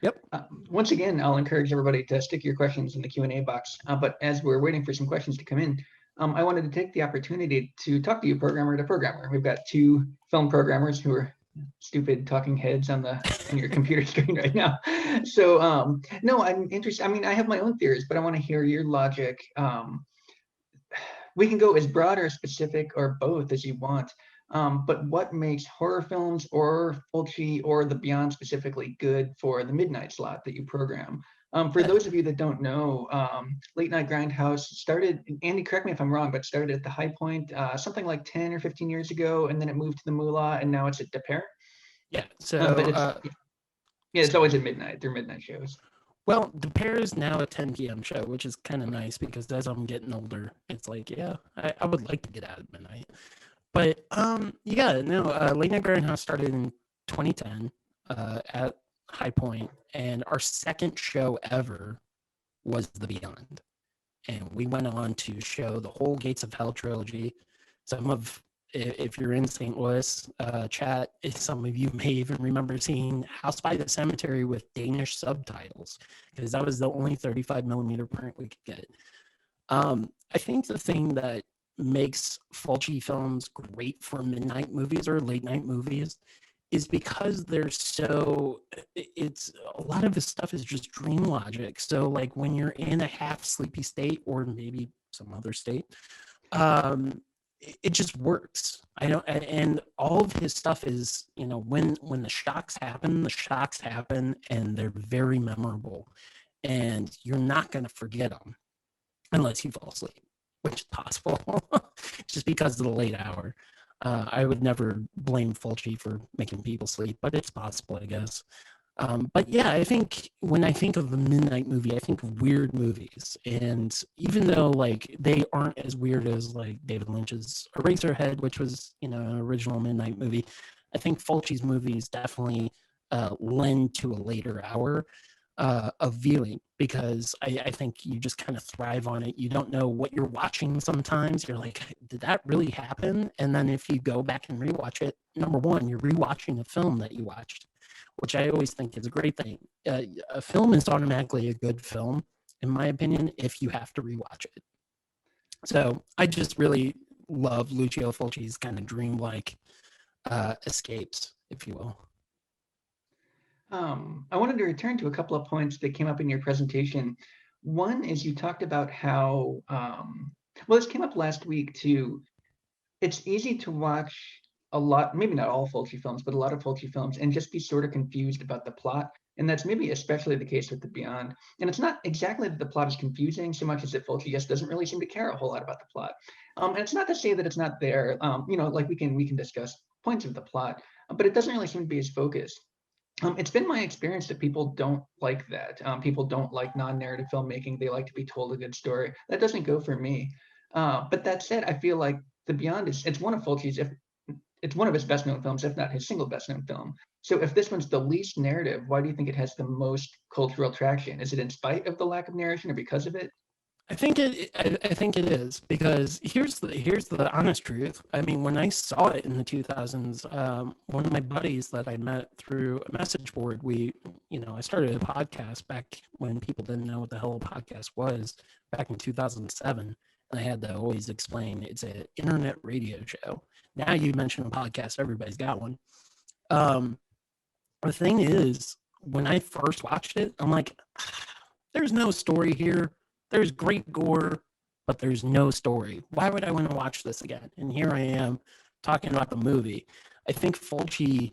Yep. Once again, I'll encourage everybody to stick your questions in the Q&A box. But as we're waiting for some questions to come in, I wanted to take the opportunity to talk to you programmer to programmer. We've got two film programmers who are stupid talking heads on your computer screen right now. So no, I'm interested. I mean, I have my own theories, but I want to hear your logic. We can go as broad or specific or both as you want. But what makes horror films or Fulci or the Beyond specifically good for the midnight slot that you program? For those of you that don't know, Late Night Grindhouse started, Andy, correct me if I'm wrong, but started at the High Point something like 10 or 15 years ago, and then it moved to the Moolah, and now it's at De Pere. Yeah, so it's always at midnight. They're midnight shows. Well, De Pere is now a 10 p.m. show, which is kind of nice because as I'm getting older, it's like, yeah, I would like to get out at midnight. But Late Night Grindhouse started in 2010 at High Point, and our second show ever was The Beyond. And we went on to show the whole Gates of Hell trilogy. If you're in St. Louis, chat, some of you may even remember seeing House by the Cemetery with Danish subtitles, because that was the only 35 millimeter print we could get. I think the thing that makes Fulci films great for midnight movies or late night movies is because it's a lot of his stuff is just dream logic. So like when you're in a half sleepy state or maybe some other state, it just works. And all of his stuff is, when the shocks happen and they're very memorable, and you're not going to forget them unless you fall asleep, which is possible just because of the late hour. I would never blame Fulci for making people sleep, but it's possible, I guess. But yeah, I think when I think of the midnight movie, I think of weird movies. And even though like they aren't as weird as like David Lynch's Eraserhead, which was, an original midnight movie, I think Fulci's movies definitely lend to a later hour of viewing, because I think you just kind of thrive on it. You don't know what you're watching sometimes. You're like, did that really happen? And then if you go back and rewatch it, number one, you're rewatching a film that you watched, which I always think is a great thing. A film is automatically a good film, in my opinion, if you have to rewatch it. So I just really love Lucio Fulci's kind of dreamlike escapes, if you will. I wanted to return to a couple of points that came up in your presentation. One is you talked about how, well, this came up last week too. It's easy to watch a lot, maybe not all Fulci films, but a lot of Fulci films, and just be sort of confused about the plot. And that's maybe especially the case with The Beyond. And it's not exactly that the plot is confusing so much as that Fulci just doesn't really seem to care a whole lot about the plot. And it's not to say that it's not there. Like we can discuss points of the plot, but it doesn't really seem to be as focused. It's been my experience that people don't like that. People don't like non-narrative filmmaking. They like to be told a good story. That doesn't go for me. But that said, I feel like The Beyond it's one of Fulci's, if it's one of his best known films, if not his single best known film. So if this one's the least narrative, why do you think it has the most cultural traction? Is it in spite of the lack of narration or because of it? I think it is, because here's the honest truth. I mean, when I saw it in the 2000s, one of my buddies that I met through a message board, I started a podcast back when people didn't know what the hell a podcast was, back in 2007, and I had to always explain it's an internet radio show. Now you mention a podcast, everybody's got one. The thing is, when I first watched it, I'm like, there's no story here. There's great gore, but there's no story. Why would I want to watch this again? And here I am talking about the movie. I think Fulci,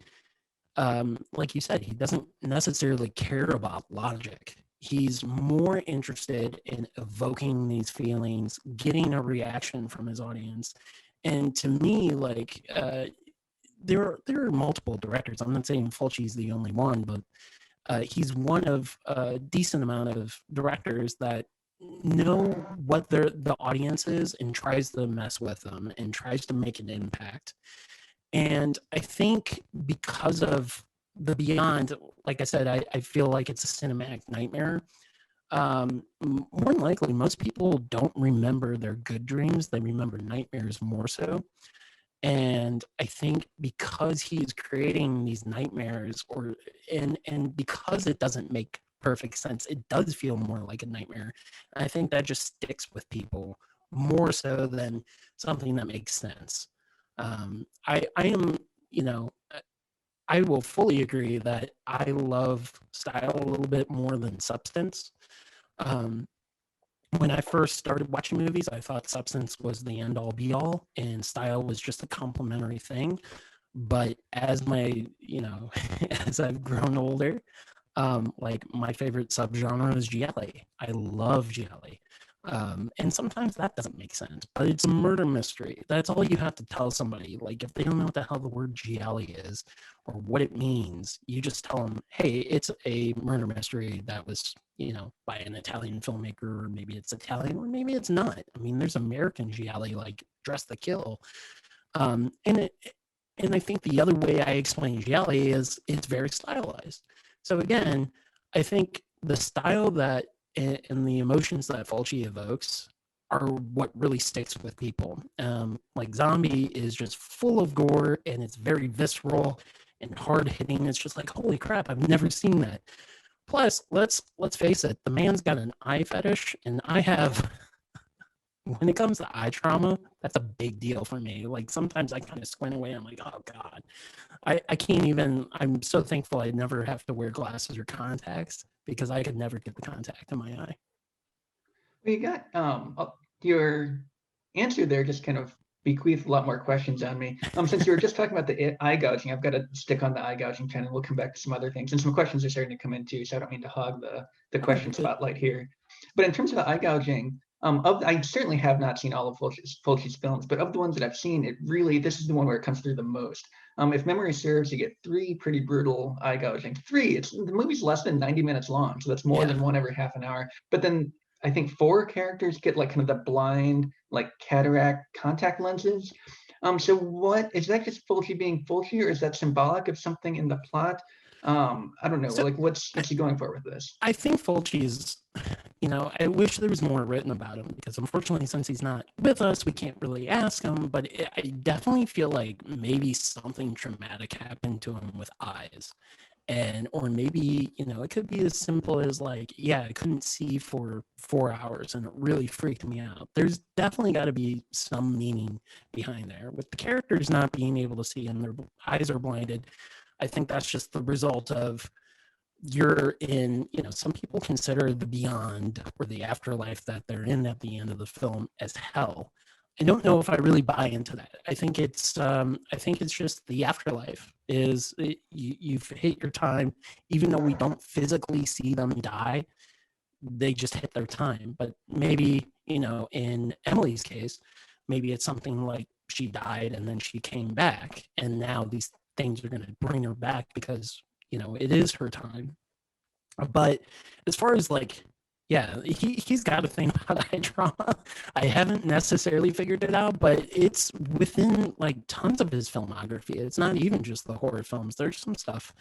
like you said, he doesn't necessarily care about logic. He's more interested in evoking these feelings, getting a reaction from his audience. And to me, like, there are multiple directors. I'm not saying Fulci's the only one, but he's one of a decent amount of directors that know what the audience is and tries to mess with them and tries to make an impact. And I think because of The Beyond, like I said, I feel like it's a cinematic nightmare. More than likely, most people don't remember their good dreams. They remember nightmares more so. And I think because he's creating these nightmares, and because it doesn't make perfect sense, it does feel more like a nightmare. I think that just sticks with people more so than something that makes sense. I am, I will fully agree that I love style a little bit more than substance. When I first started watching movies, I thought substance was the end all be all and style was just a complementary thing. But as as I've grown older, like my favorite subgenre is giallo. I love giallo. And sometimes that doesn't make sense, but it's a murder mystery. That's all you have to tell somebody. Like if they don't know what the hell the word giallo is or what it means, you just tell them, hey, it's a murder mystery that was, by an Italian filmmaker, or maybe it's Italian, or maybe it's not. I mean, there's American giallo like Dress to Kill. And I think the other way I explain giallo is it's very stylized. So again, I think the style that and the emotions that Fulci evokes are what really sticks with people. Like Zombie is just full of gore and it's very visceral and hard hitting. It's just like, holy crap, I've never seen that. Plus, let's face it, the man's got an eye fetish, and I have. When it comes to eye trauma, that's a big deal for me. Like sometimes I kind of squint away. I'm like, oh God, I can't even, I'm so thankful I never have to wear glasses or contacts because I could never get the contact in my eye. Well, you got your answer there just kind of bequeathed a lot more questions on me. Since you were just talking about the eye gouging, I've got to stick on the eye gouging channel. We'll come back to some other things, and some questions are starting to come in too. So I don't mean to hog the question spotlight here. But in terms of the eye gouging, I certainly have not seen all of Fulci's films, but of the ones that I've seen, this is the one where it comes through the most. If memory serves, you get 3 pretty brutal eye gouging. 3, the movie's less than 90 minutes long, so that's more than one every half an hour. But then I think 4 characters get like kind of the blind, like cataract contact lenses. So what is that, just Fulci being Fulci, or is that symbolic of something in the plot? I don't know. So like what's he going for with this? I think Fulci's, I wish there was more written about him, because unfortunately, since he's not with us, we can't really ask him. But I definitely feel like maybe something traumatic happened to him with eyes. Or maybe, it could be as simple as like, yeah, I couldn't see for 4 hours and it really freaked me out. There's definitely got to be some meaning behind there. With the characters not being able to see and their eyes are blinded, I think that's just the result of you're in, some people consider the beyond or the afterlife that they're in at the end of the film as hell. I don't know if I really buy into that. I think it's just the afterlife is you've hit your time, even though we don't physically see them die, they just hit their time. But maybe, in Emily's case, maybe it's something like she died and then she came back, and now these things are going to bring her back because, it is her time. But as far as like, yeah, he's got a thing about eye trauma. I haven't necessarily figured it out, but it's within like tons of his filmography. It's not even just the horror films. There's some stuff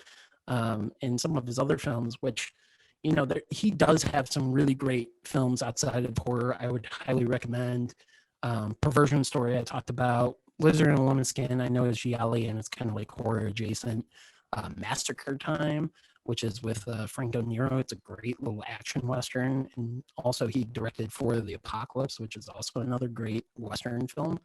in some of his other films, which, he does have some really great films outside of horror. I would highly recommend Perversion Story. I talked about Lizard in a Woman's Skin. I know it's gialli and it's kind of like horror adjacent. Massacre Time, which is with Franco Nero. It's a great little action Western. And also he directed For the Apocalypse, which is also another great Western film.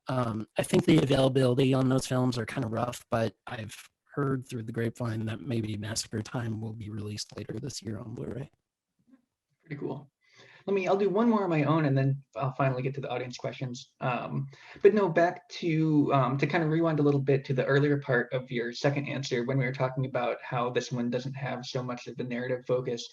I think the availability on those films are kind of rough, but I've heard through the grapevine that maybe Massacre Time will be released later this year on Blu-ray. Pretty cool. I'll do one more on my own, and then I'll finally get to the audience questions. But no, back to kind of rewind a little bit to the earlier part of your second answer when we were talking about how this one doesn't have so much of the narrative focus.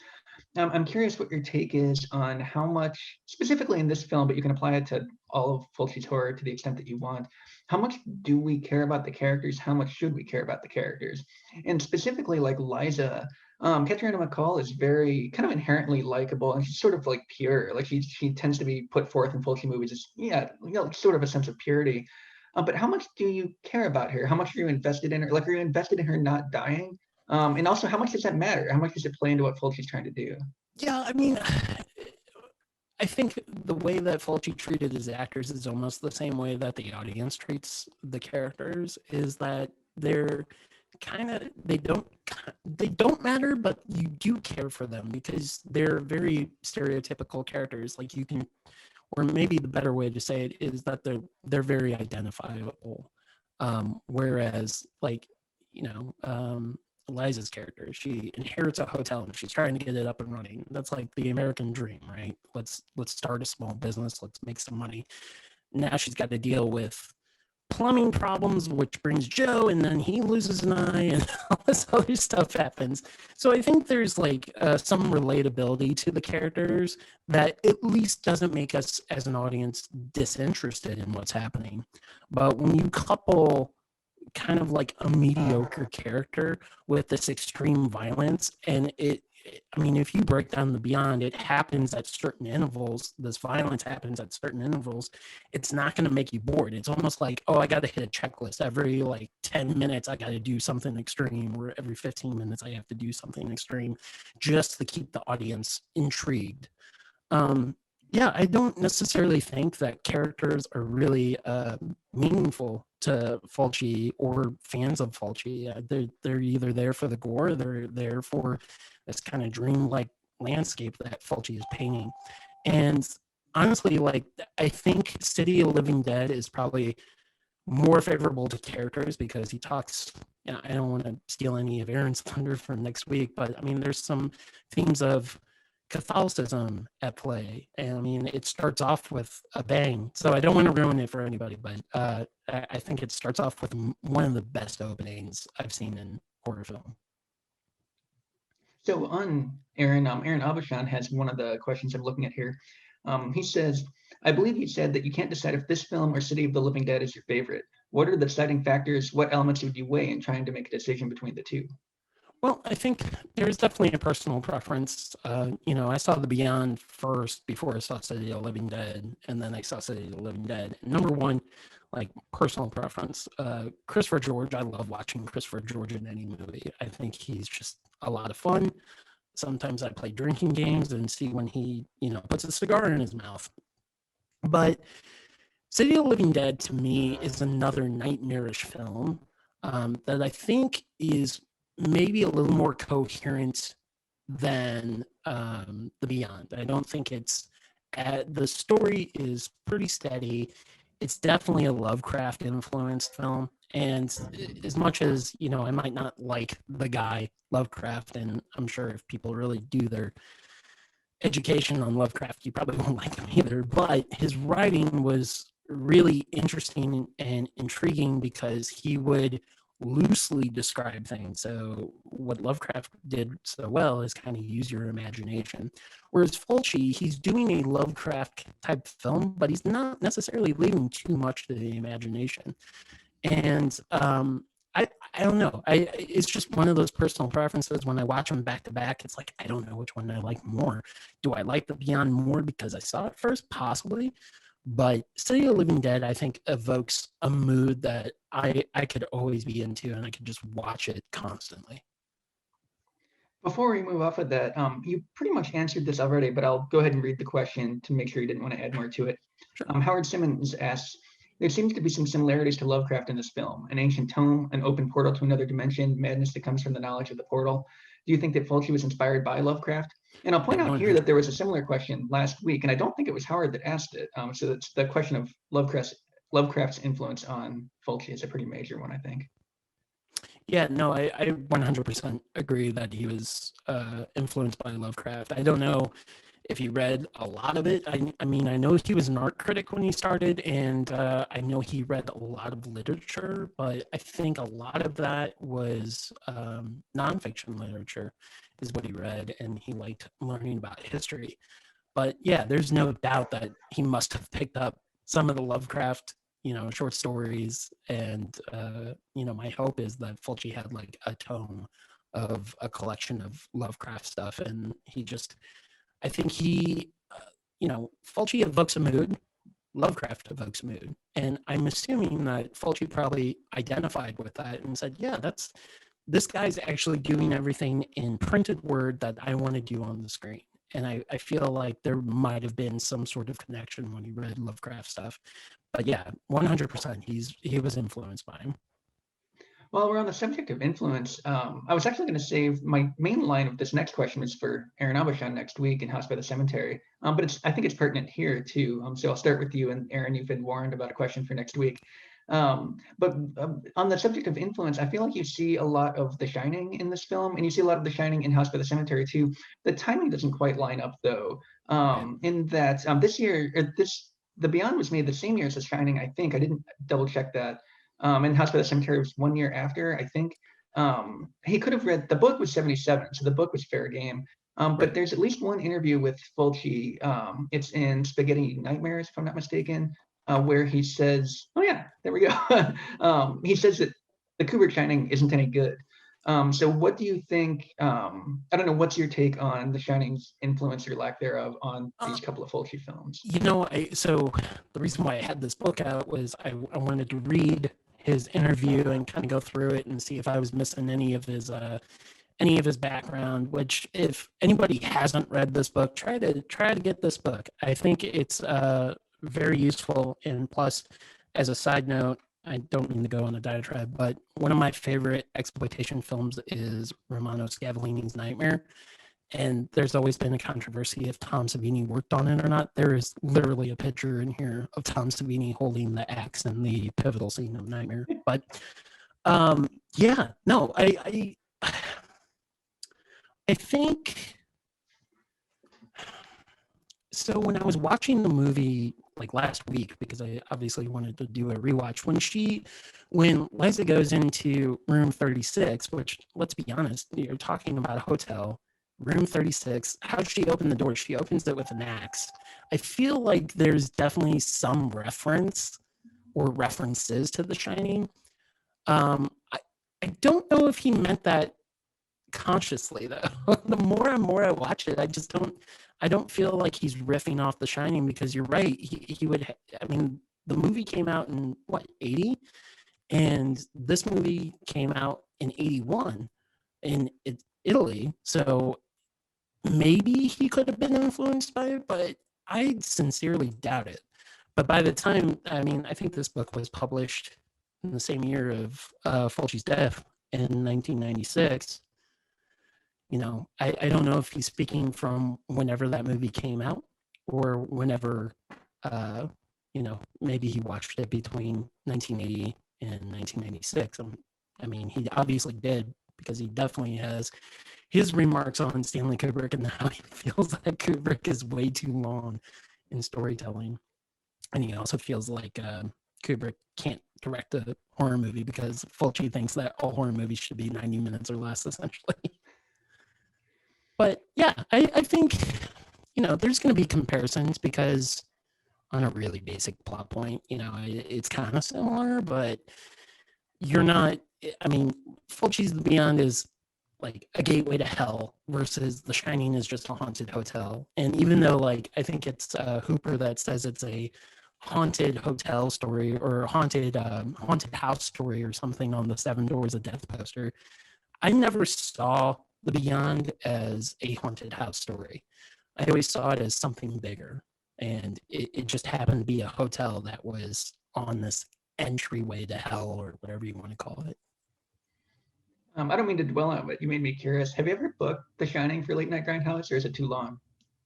I'm curious what your take is on how much, specifically in this film, but you can apply it to all of Fulci's horror to the extent that you want. How much do we care about the characters? How much should we care about the characters? And specifically, like Liza, Catriona MacColl is very kind of inherently likable, and she's sort of like pure. Like she tends to be put forth in Fulci movies as sort of a sense of purity. But how much do you care about her? How much are you invested in her? Like, are you invested in her not dying? And also, how much does that matter? How much does it play into what Fulci's trying to do? Yeah, I mean, I think the way that Fulci treated his actors is almost the same way that the audience treats the characters, is that they're kind of they don't matter, but you do care for them because they're very stereotypical characters. Like you can, or maybe the better way to say it is that they're very identifiable. Whereas like, Liza's character, she inherits a hotel and she's trying to get it up and running. That's like the American dream, right? Let's start a small business, let's make some money. Now she's got to deal with plumbing problems, which brings Joe, and then he loses an eye, and all this other stuff happens. So I think there's like some relatability to the characters that at least doesn't make us as an audience disinterested in what's happening. But when you couple kind of like a mediocre character with this extreme violence, and I mean, if you break down the beyond, it happens at certain intervals. This violence happens at certain intervals. It's not going to make you bored. It's almost like, oh, I got to hit a checklist every like 10 minutes. I got to do something extreme, or every 15 minutes I have to do something extreme just to keep the audience intrigued. Yeah, I don't necessarily think that characters are really meaningful to Fulci or fans of Fulci. They're either there for the gore, or they're there for this kind of dreamlike landscape that Fulci is painting. And honestly, like I think City of Living Dead is probably more favorable to characters because he talks. I don't want to steal any of Aaron's thunder for next week, but I mean, there's some themes of Catholicism at play, and I mean, it starts off with a bang. So I don't want to ruin it for anybody, but I think it starts off with one of the best openings I've seen in horror film. So on Aaron, Aaron Abishan has one of the questions I'm looking at here. He says, I believe you said that you can't decide if this film or City of the Living Dead is your favorite. What are the deciding factors? What elements would you weigh in trying to make a decision between the two? Well, I think there's definitely a personal preference. I saw The Beyond first before I saw City of the Living Dead, and then I saw City of the Living Dead. Number one, like personal preference. Christopher George, I love watching Christopher George in any movie. I think he's just a lot of fun. Sometimes I play drinking games and see when he, puts a cigar in his mouth. But City of the Living Dead to me is another nightmarish film that I think is maybe a little more coherent than The Beyond. I don't think it's the story is pretty steady. It's definitely a Lovecraft influenced film. And as much as, I might not like the guy Lovecraft, and I'm sure if people really do their education on Lovecraft, you probably won't like him either, but his writing was really interesting and intriguing because he would loosely describe things. So what Lovecraft did so well is kind of use your imagination. Whereas Fulci, he's doing a Lovecraft type film, but he's not necessarily leaving too much to the imagination. And I don't know. It's just one of those personal preferences. When I watch them back to back, it's like I don't know which one I like more. Do I like The Beyond more because I saw it first? Possibly. But City of the Living Dead, I think, evokes a mood that I could always be into, and I could just watch it constantly. Before we move off of that, you pretty much answered this already, but I'll go ahead and read the question to make sure you didn't want to add more to it. Sure. Howard Simmons asks, there seems to be some similarities to Lovecraft in this film, an ancient tome, an open portal to another dimension, madness that comes from the knowledge of the portal. Do you think that Fulci was inspired by Lovecraft? And I'll point out here that there was a similar question last week, and I don't think it was Howard that asked it. So it's the question of Lovecraft's influence on Fulci is a pretty major one, I think. Yeah, no, I 100% agree that he was influenced by Lovecraft. I don't know if he read a lot of it. I mean, I know he was an art critic when he started, and I know he read a lot of literature, but I think a lot of that was nonfiction literature is what he read, and he liked learning about history. But yeah, there's no doubt that he must have picked up some of the Lovecraft short stories, and my hope is that Fulci had like a tome of a collection of Lovecraft stuff, and I think Fulci evokes a mood, Lovecraft evokes a mood, and I'm assuming that Fulci probably identified with that and said, yeah, this guy's actually doing everything in printed word that I want to do on the screen. And I feel like there might have been some sort of connection when he read Lovecraft stuff. But yeah, 100%, he was influenced by him. While we're on the subject of influence, I was actually going to save my main line of this next question was for Aaron Abishan next week in House by the Cemetery. But I think it's pertinent here too. So I'll start with you, and Aaron, you've been warned about a question for next week. But on the subject of influence, I feel like you see a lot of The Shining in this film, and you see a lot of The Shining in House by the Cemetery too. The timing doesn't quite line up though, in that this year, The Beyond was made the same year as The Shining, I think. I didn't double check that. And House by the Cemetery was 1 year after, I think. He could have read, the book was 77, so the book was fair game. But there's at least one interview with Fulci. It's in Spaghetti Nightmares, if I'm not mistaken, where he says, oh yeah, there we go. He says that the Kubrick Shining isn't any good. So what do you think, I don't know, what's your take on The Shining's influence or lack thereof on these couple of Fulci films? So the reason why I had this book out was I wanted to read his interview and kind of go through it and see if I was missing any of his background, which if anybody hasn't read this book, try to get this book. I think it's very useful. And plus, as a side note, I don't mean to go on a diatribe, but one of my favorite exploitation films is Romano Scavolini's Nightmare. And there's always been a controversy if Tom Savini worked on it or not. There is literally a picture in here of Tom Savini holding the axe in the pivotal scene of Nightmare. But yeah, no, I think so. When I was watching the movie like last week, because I obviously wanted to do a rewatch, when Liza goes into room 36, which let's be honest, you're talking about a hotel room 36. How does she open the door? She opens it with an axe. I feel like there's definitely some reference or references to The Shining. I don't know if he meant that consciously though. The more and more I watch it, I don't feel like he's riffing off The Shining, because you're right. He would. I mean, the movie came out in what, 80, and this movie came out in 81 in Italy. So maybe he could have been influenced by it, but I sincerely doubt it. But by the time, I mean, I think this book was published in the same year of Fulci's death in 1996. You know, I don't know if he's speaking from whenever that movie came out, or whenever, you know, maybe he watched it between 1980 and 1996. I mean, he obviously did, because he definitely has his remarks on Stanley Kubrick and how he feels that Kubrick is way too long in storytelling. And he also feels like Kubrick can't direct a horror movie because Fulci thinks that all horror movies should be 90 minutes or less, essentially. But yeah, I think, you know, there's going to be comparisons, because on a really basic plot point, you know, it's kind of similar, but you're not, I mean, Fulci's The Beyond is like a gateway to hell, versus The Shining is just a haunted hotel. And even though, like, I think it's Hooper that says it's a haunted hotel story, or haunted house story or something on the Seven Doors of Death poster, I never saw The Beyond as a haunted house story. I always saw it as something bigger, and it just happened to be a hotel that was on this entryway to hell, or whatever you want to call it. I don't mean to dwell on it, but you made me curious. Have you ever booked The Shining for Late Night Grindhouse, or is it too long?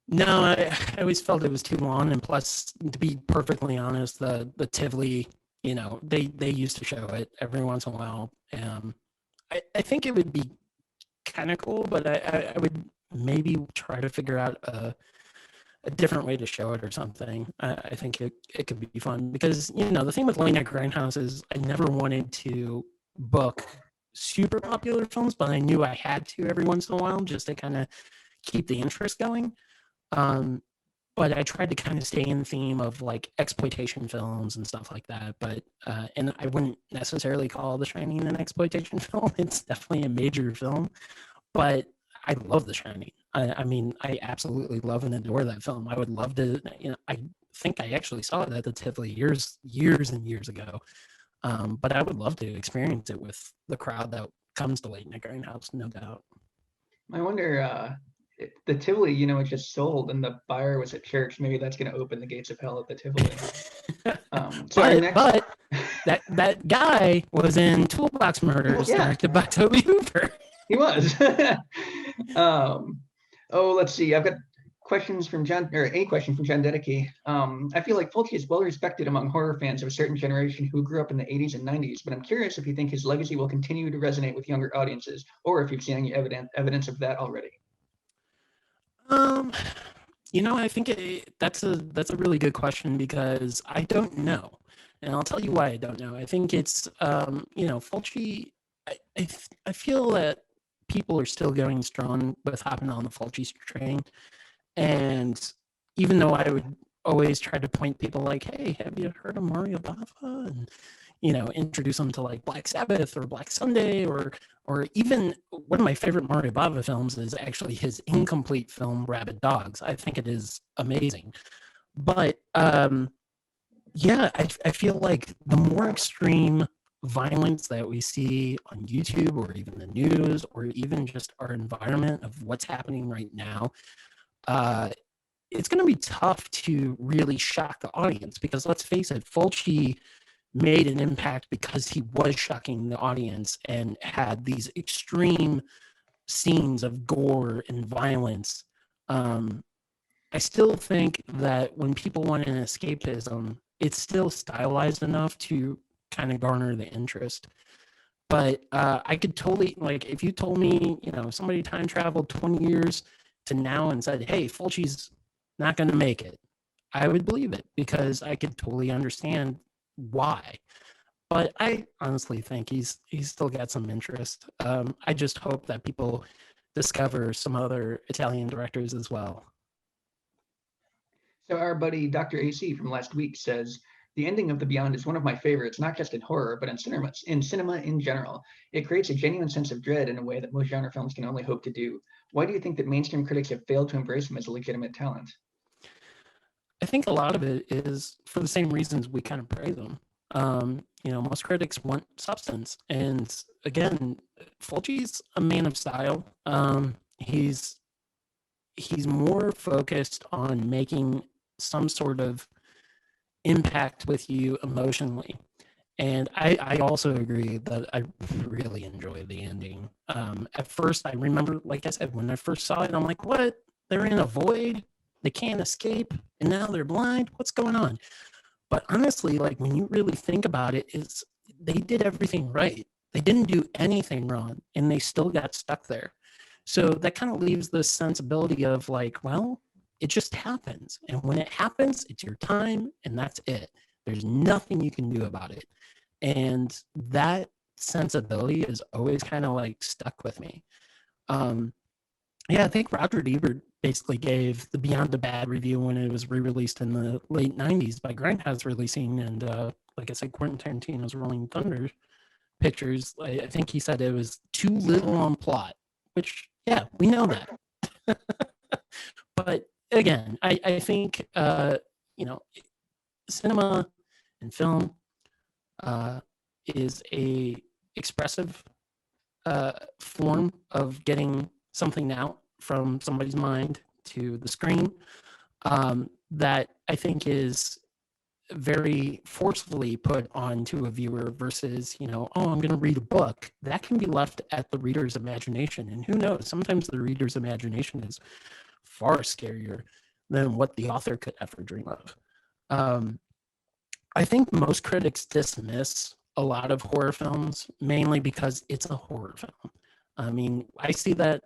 No, I always felt it was too long, and plus, to be perfectly honest, the Tivoli, you know, they used to show it every once in a while. I think it would be kind of cool, but I would maybe try to figure out a different way to show it or something. I think it could be fun, because, you know, the thing with Late Night Grindhouse is I never wanted to book super popular films, but I knew I had to every once in a while, just to kind of keep the interest going. But I tried to kind of stay in the theme of like exploitation films and stuff like that. But and I wouldn't necessarily call The Shining an exploitation film. It's definitely a major film, but I love The Shining. I mean, I absolutely love and adore that film. I would love to, you know, I think I actually saw it at the Tivoli years and years ago. But I would love to experience it with the crowd that comes to Late Night Grindhouse, no doubt. I wonder, the Tivoli, you know, it just sold, and the buyer was at church. Maybe that's going to open the gates of hell at the Tivoli. But that guy was in Toolbox Murders, directed by Tobe Hooper. He was. Let's see. I've got questions from John, or a question from John Dedeke. I feel like Fulci is well respected among horror fans of a certain generation who grew up in the 80s and 90s, but I'm curious if you think his legacy will continue to resonate with younger audiences, or if you've seen any evidence of that already. You know, I think that's a really good question, because I don't know, and I'll tell you why I don't know. I think it's you know, Fulci. I feel that people are still going strong with hopping on the Fulci train, and even though I would always try to point people like, hey, have you heard of Mario Bava? And, you know, introduce them to like Black Sabbath or Black Sunday, or even one of my favorite Mario Bava films is actually his incomplete film Rabid Dogs. I think it is amazing. But yeah, I feel like the more extreme violence that we see on YouTube, or even the news, or even just our environment of what's happening right now, it's going to be tough to really shock the audience, because let's face it, Fulci made an impact because he was shocking the audience and had these extreme scenes of gore and violence. I still think that when people want an escapism, it's still stylized enough to kind of garner the interest. But I could totally, like, if you told me, you know, somebody time traveled 20 years to now and said, hey, Fulci's not going to make it, I would believe it, because I could totally understand why. But I honestly think he's still got some interest. I just hope that people discover some other Italian directors as well. So our buddy Dr. AC from last week says, the ending of The Beyond is one of my favorites, not just in horror, but in cinema in general. It creates a genuine sense of dread in a way that most genre films can only hope to do. Why do you think that mainstream critics have failed to embrace him as a legitimate talent? I think a lot of it is for the same reasons we kind of praise them. Most critics want substance, and again, Fulci's a man of style. He's more focused on making some sort of impact with you emotionally. And I also agree that I really enjoy the ending. At first, I remember, like I said, when I first saw it, I'm like, what? They're in a void. They can't escape. And now they're blind. What's going on? But honestly, like when you really think about it, they did everything right. They didn't do anything wrong, and they still got stuck there. So that kind of leaves the sensibility of like, well, it just happens. And when it happens, it's your time, and that's it. There's nothing you can do about it. And that sensibility is always kind of like stuck with me. I think Roger Ebert basically gave The Beyond a bad review when it was re-released in the late 90s by Grindhouse releasing, and like I said, Quentin Tarantino's Rolling Thunder pictures. I think he said it was too little on plot, which, yeah, we know that. But again, I think, cinema and film is a expressive form of getting something out from somebody's mind to the screen, that I think is very forcefully put onto a viewer versus, oh, I'm going to read a book. That can be left at the reader's imagination. And who knows, sometimes the reader's imagination is far scarier than what the author could ever dream of. I think most critics dismiss a lot of horror films mainly because it's a horror film. I mean, I see that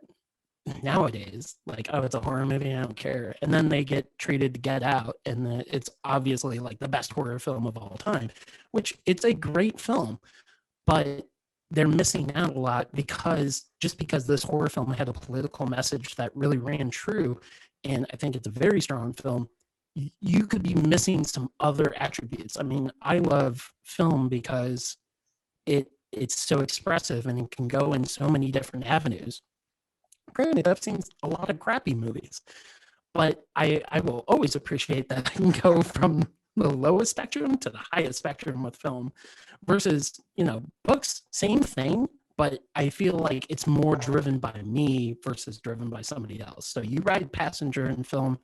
nowadays, like, oh, it's a horror movie, I don't care. And then they get treated to Get Out, and it's obviously like the best horror film of all time, which it's a great film, but they're missing out a lot because this horror film had a political message that really ran true, and I think it's a very strong film, you could be missing some other attributes. I mean, I love film because it's so expressive and it can go in so many different avenues. Granted, I've seen a lot of crappy movies, but I will always appreciate that I can go from the lowest spectrum to the highest spectrum with film versus, books, same thing, but I feel like it's more driven by me versus driven by somebody else. So you ride passenger in film,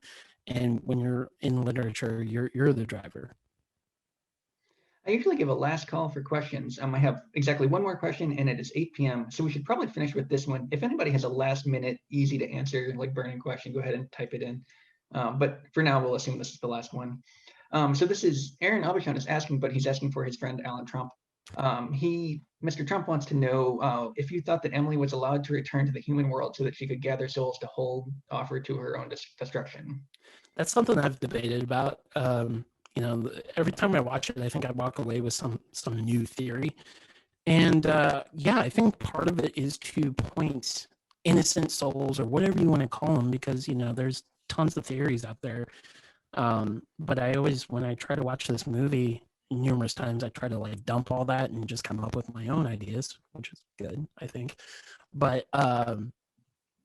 and when you're in literature, you're the driver. I usually give a last call for questions. I have exactly one more question, and it is 8 p.m. So we should probably finish with this one. If anybody has a last minute, easy to answer, like burning question, go ahead and type it in. But for now, we'll assume this is the last one. So this is Aaron Abishan is asking, but he's asking for his friend Alan Trump. Mr. Trump wants to know if you thought that Emily was allowed to return to the human world so that she could gather souls to hold, offer to her own destruction. That's something I've debated about. Every time I watch it, I think I walk away with some new theory. And I think part of it is to point innocent souls or whatever you want to call them, because there's tons of theories out there. But I always, when I try to watch this movie, numerous times I try to like dump all that and just come up with my own ideas, which is good, I think. But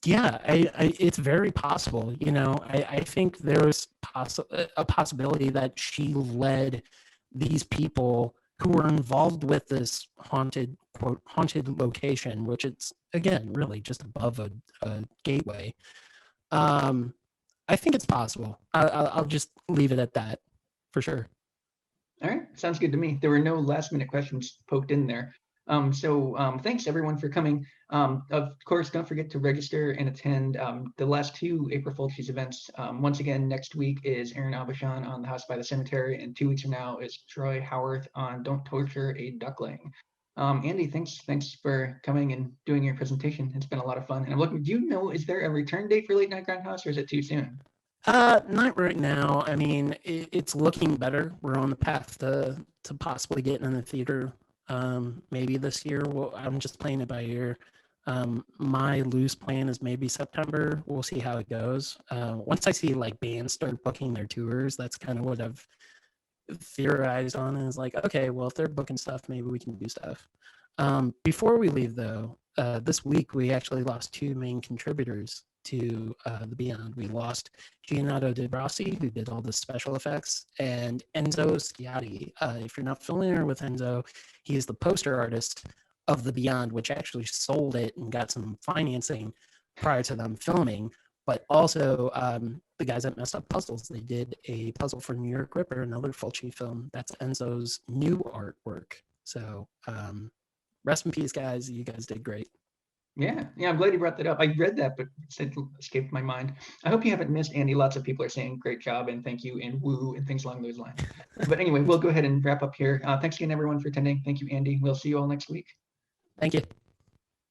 it's very possible. I think there's a possibility that she led these people who were involved with this haunted location, which it's, again, really just above a gateway. I think it's possible. I'll just leave it at that, for sure. All right, sounds good to me. There were no last minute questions poked in there. Thanks everyone for coming. Of course, don't forget to register and attend the last two April Fulcis events. Once again, next week is Aaron Abishan on The House by the Cemetery, and 2 weeks from now is Troy Howarth on Don't Torture a Duckling. Andy, thanks for coming and doing your presentation. It's been a lot of fun. And I'm looking, do you know, is there a return date for Late Night Grindhouse, or is it too soon? Not right now. I mean, it's looking better. We're on the path to possibly getting in the theater maybe this year. Well, I'm just playing it by ear. My loose plan is maybe September. We'll see how it goes. Once I see like bands start booking their tours, that's kind of what I've theorized on, is like, okay, well, if they're booking stuff, maybe we can do stuff. Before we leave, though, this week we actually lost two main contributors to the Beyond. We lost Giannato De Rossi, who did all the special effects, and Enzo Sciatti. If you're not familiar with Enzo, he is the poster artist of the Beyond, which actually sold it and got some financing prior to them filming. But also the guys that messed up puzzles. They did a puzzle for New York Ripper, another Fulci film. That's Enzo's new artwork. So rest in peace, guys. You guys did great. Yeah, I'm glad you brought that up. I read that, but it escaped my mind. I hope you haven't missed Andy. Lots of people are saying great job and thank you and woo and things along those lines. But anyway, we'll go ahead and wrap up here. Thanks again, everyone, for attending. Thank you, Andy. We'll see you all next week. Thank you.